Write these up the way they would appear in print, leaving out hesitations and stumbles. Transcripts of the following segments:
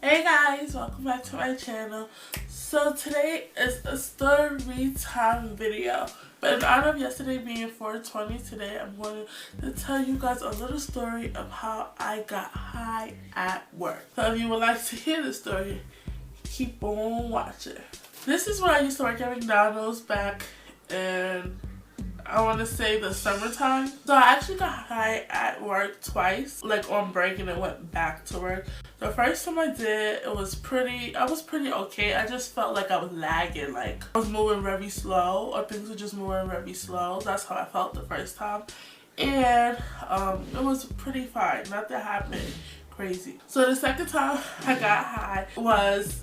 Hey guys, welcome back to my channel. So today is a story time video. But in honor of yesterday being 420, today I'm going to tell you guys a little story of how I got high at work. So if you would like to hear the story, keep on watching. This is where I used to work at McDonald's back in, I want to say, the summertime. So I actually got high at work twice, like on break, and then went back to work. The first time I did, I was pretty okay. I just felt like I was lagging, like I was moving very slow, or things were just moving very slow. That's how I felt the first time. And it was pretty fine. Nothing happened crazy. So the second time I got high was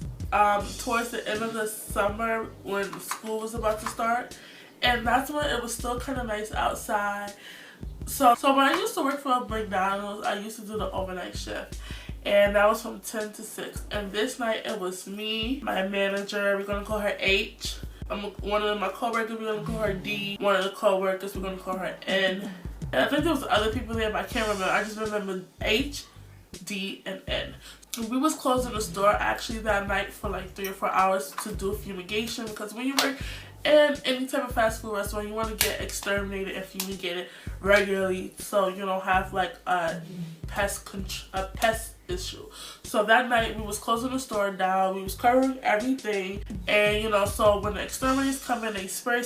towards the end of the summer when school was about to start. And that's when it was still kind of nice outside. So when I used to work for McDonald's, I used to do the overnight shift. And that was from 10 to 6. And this night it was me, my manager, we're going to call her H. One of my co-workers, we're going to call her D. One of the co-workers, we're going to call her N. And I think there was other people there, but I can't remember. I just remember H, D, and N. We was closing the store actually that night for like 3 or 4 hours to do fumigation, because when you work in any type of fast food restaurant, you want to get exterminated and fumigated regularly so you don't have like a pest issue. So that night we was closing the store down, we was covering everything, and you know, so when the exterminators come in, they spray,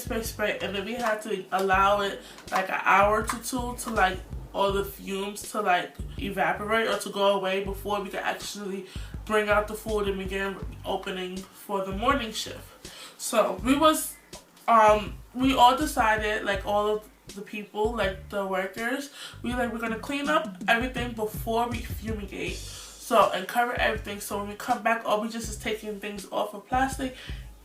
and then we had to allow it like an hour to two to like all the fumes to like evaporate or to go away before we could actually bring out the food and begin opening for the morning shift. So we all decided, like all of the people, like the workers, we're gonna clean up everything before we fumigate, so, and cover everything, so when we come back, all we just is taking things off of plastic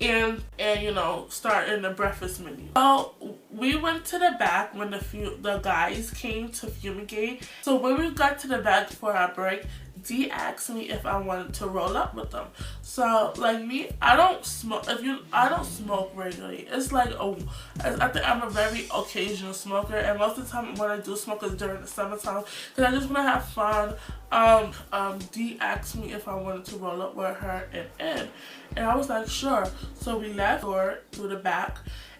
and you know, starting the breakfast menu. So we went to the back when the guys came to fumigate. So when we got to the back for our break, D asked me if I wanted to roll up with them. So like me, I don't smoke. I don't smoke regularly. It's like I think I'm a very occasional smoker, and most of the time when I do smoke is during the summertime because I just want to have fun. D asked me if I wanted to roll up with her and I was like, sure. So we left through the back,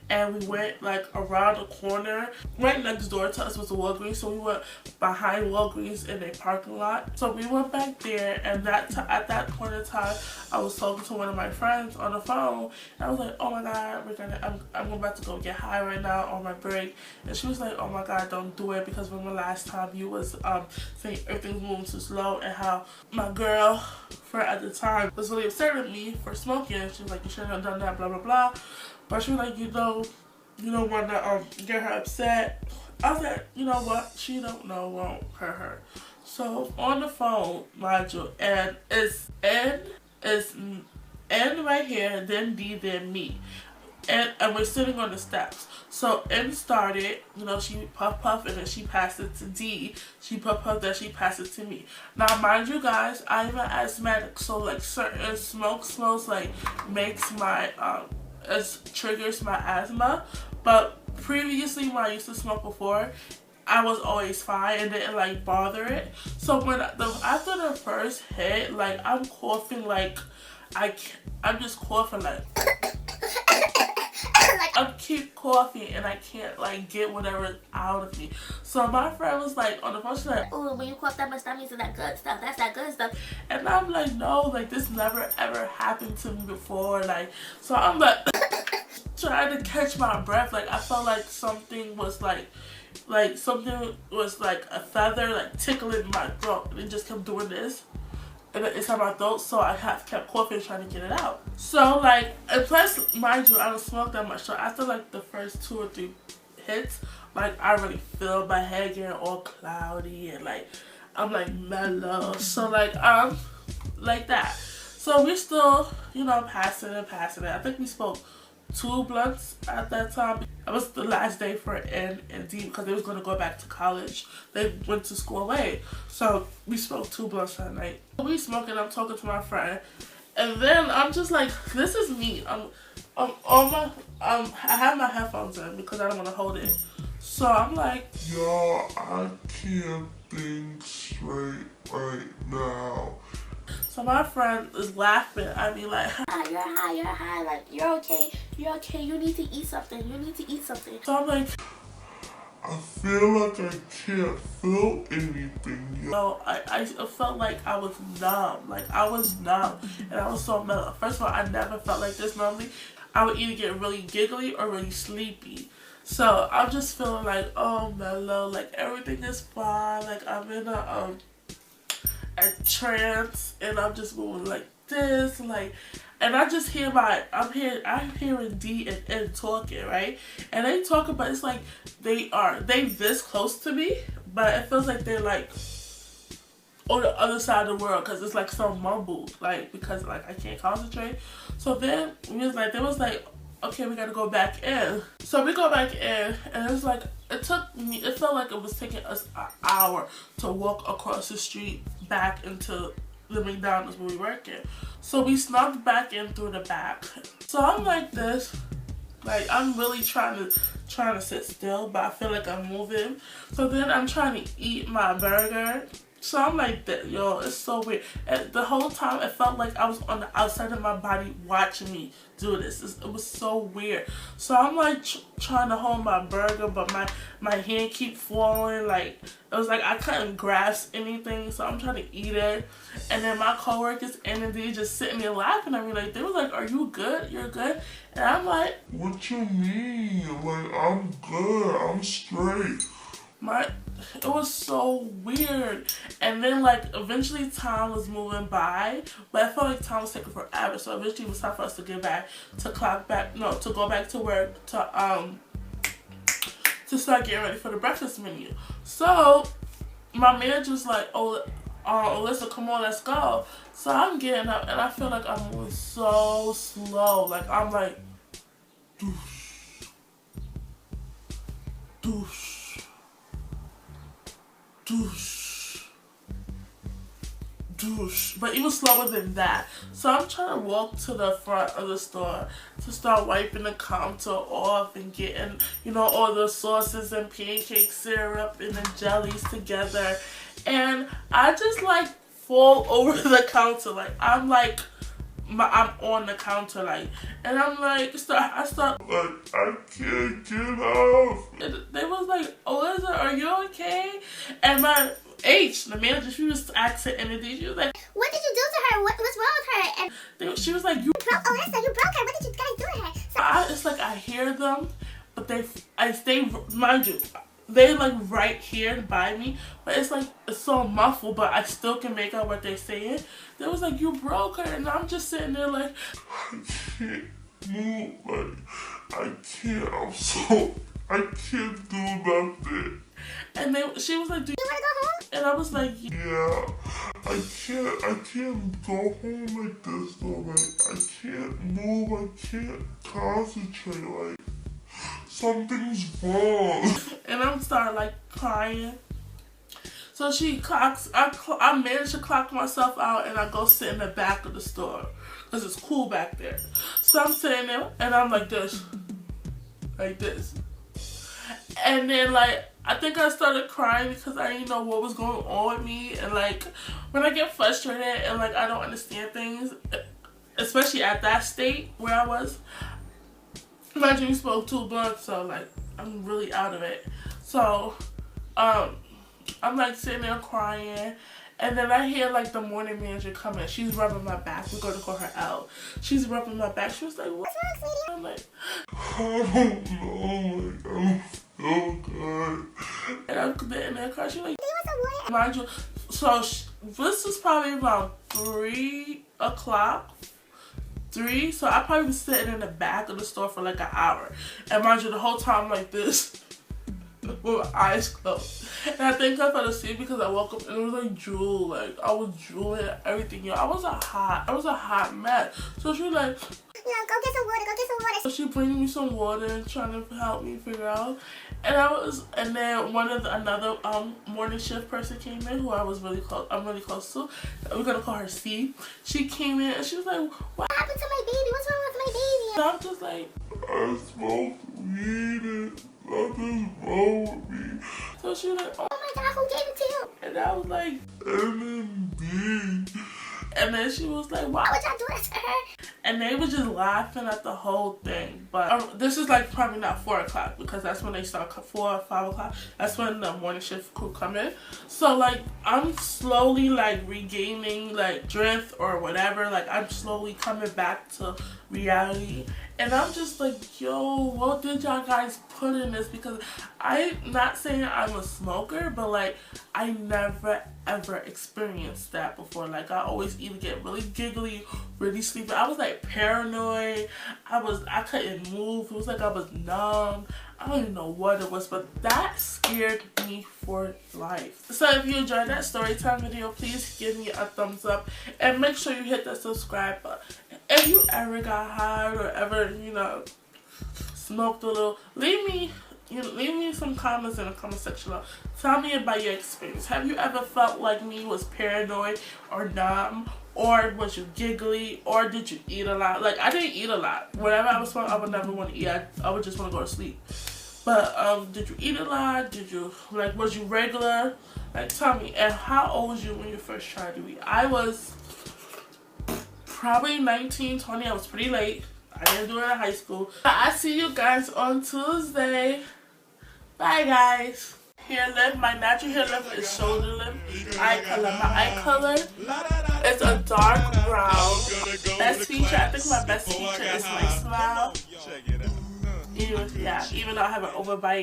and we went like around the corner. Right next door to us was a Walgreens, so we went behind Walgreens in a parking lot. So we went back there, and at that point in time, I was talking to one of my friends on the phone, and I was like, oh my god, I'm about to go get high right now on my break. And she was like, oh my god, don't do it, because remember last time you was saying everything's moving too slow, and how my girlfriend at the time was really upset with me for smoking. She was like, you shouldn't have done that, blah blah blah. But she was like, you don't want to get her upset. I was like, you know what? She don't know won't hurt her. So on the phone, mind you, and it's N right here, then D, then me. And we're sitting on the steps. So N started, you know, she puff, and then she passed it to D. She puff, then she passed it to me. Now, mind you guys, I'm an asthmatic, so like certain smoke smells like makes my it triggers my asthma. But previously when I used to smoke before, I was always fine and didn't like bother it. So when after the first hit, like I'm coughing, like I'm just coughing like I keep coughing and I can't like get whatever out of me. So my friend was like on the phone, she's like, oh, when you cough that much, that means that good stuff. That's that good stuff. And I'm like, no, like this never ever happened to me before. Like, so I'm like trying to catch my breath. Like I felt like something was like something was like a feather like tickling my throat, and it just kept doing this. And inside my throat, so I kept coughing trying to get it out. So like, and plus, mind you, I don't smoke that much. So after like the first 2 or 3 hits, like I really feel my head getting all cloudy and like I'm like mellow. So like like that. So we still, you know, passing it. I think we smoked 2 blunts at that time. That was the last day for N and D because they was going to go back to college. They went to school away. So we smoked 2 blunts that night. We smoking, I'm talking to my friend. And then I'm just like, this is me. I have my headphones in because I don't want to hold it. So I'm like, yo, I can't think straight right now. So my friend is laughing at me like, you're high, like, you're okay, you need to eat something, So I'm like, I feel like I can't feel anything yet. So I felt like I was numb. Like, I was numb. And I was so mellow. First of all, I never felt like this normally. I would either get really giggly or really sleepy. So I'm just feeling like, oh, mellow. Like, everything is fine. Like, I'm in a trance. And I'm just moving like this. Like, and I just hear I'm hearing D and N talking, right? And they talk about, it's like they this close to me, but it feels like they're like on the other side of the world, because it's like so mumbled, like, because like I can't concentrate. So then they was like, okay, we gotta go back in. So we go back in, and it's like, it felt like it was taking us an hour to walk across the street back into the McDonald's where we work in. So we snuck back in through the back. So I'm like this, like I'm really trying to sit still, but I feel like I'm moving. So then I'm trying to eat my burger. So I'm like, yo, it's so weird. And the whole time it felt like I was on the outside of my body watching me do this. It was so weird. So I'm like trying to hold my burger, but my hand keep falling. Like, it was like I couldn't grasp anything. So I'm trying to eat it. And then my coworkers and they just sitting there laughing at me. Like, they was like, are you good? You're good? And I'm like, what you mean? Like, I'm good. I'm straight. It was so weird. And then like eventually time was moving by, but I felt like time was taking forever. So eventually it was time for us to go back to work to start getting ready for the breakfast menu. So my manager was like, oh, Olissa, come on, let's go. So I'm getting up and I feel like I'm moving so slow. Like, I'm like, doosh, doosh, doosh, doosh. But even slower than that. So I'm trying to walk to the front of the store to start wiping the counter off and getting, you know, all the sauces and pancake syrup and the jellies together. And I just like fall over the counter. Like, I'm on the counter, like, and I'm like, I start like, I can't get off. And they was like, Olissa, are you okay? And my the manager, she was asking anything. She was like, what did you do to her? What's wrong with her? And she was like, you broke Olissa, you broke her. What did you guys do to her? So it's like I hear them, but mind you, they like right here by me, but it's like it's so muffled, but I still can make out what they're saying. They was like, you broke her, and I'm just sitting there like, I can't move, like I can't do nothing. And she was like, do you want to go home? And I was like, yeah, I can't go home like this though. Like, I can't move, I can't concentrate, like, something's wrong. And I'm starting like crying. So I managed to clock myself out, and I go sit in the back of the store because it's cool back there. So I'm sitting there and I'm like this. And then like, I think I started crying because I didn't know what was going on with me. And like, when I get frustrated and like I don't understand things, especially at that state where I was, imagine you smoke 2 blunts, so like I'm really out of it. So I'm like sitting there crying, and then I hear like the morning manager come in. She's rubbing my back. We're gonna call her out. She's rubbing my back. She was like, what's wrong, sweetie? I'm like, I don't know, like, I'm so good. And I'm sitting there crying. She's like, do you want some water? Mind you, so this was probably around 3 o'clock. So I probably was sitting in the back of the store for like an hour. And mind you, the whole time like this, with my eyes closed. And I think I fell asleep because I woke up and it was like drool. Like, I was drooling and everything. Yo, I was a hot mess. So she was like, yeah, go get some water. So she bringing me some water and trying to help me figure out. And then another morning shift person came in who I'm really close to. We're gonna call her C. She came in and she was like, what happened to my baby? What's wrong with my baby? And I'm just like, I smoked weed and nothing's wrong with me. So she was like, oh my God, who gave it to you? And I was like, MMB. And then she was like, why would y'all do that to her? And they were just laughing at the whole thing. But this is like probably not 4 o'clock because that's when they start, 4 or 5 o'clock. That's when the morning shift crew come in. So like I'm slowly like regaining like strength or whatever. Like I'm slowly coming back to reality. And I'm just like, yo, what did y'all guys put in this? Because I'm not saying I'm a smoker, but like I never ever experienced that before. Like I always either get really giggly, really sleepy. I was like paranoid. I couldn't move. It was like I was numb. I don't even know what it was, but that scared me for life. So if you enjoyed that story time video, please give me a thumbs up and make sure you hit the subscribe button. If you ever got high or ever, you know, smoked a little, leave me some comments in the comment section below. Tell me about your experience. Have you ever felt like me, was paranoid or numb? Or was you giggly? Or did you eat a lot? Like, I didn't eat a lot. Whenever I was smoking, I would never want to eat. I would just want to go to sleep. But, did you eat a lot? Did you, like, was you regular? Like, tell me. And how old was you when you first tried to eat? I was probably 19, 20. I was pretty late. I didn't do it in high school. I see you guys on Tuesday. Bye, guys. Hair lift. My natural hair lift is shoulder lift. Eye color. My eye color is a dark brown. Best feature. I think my best feature is my smile. Even though I have an overbite.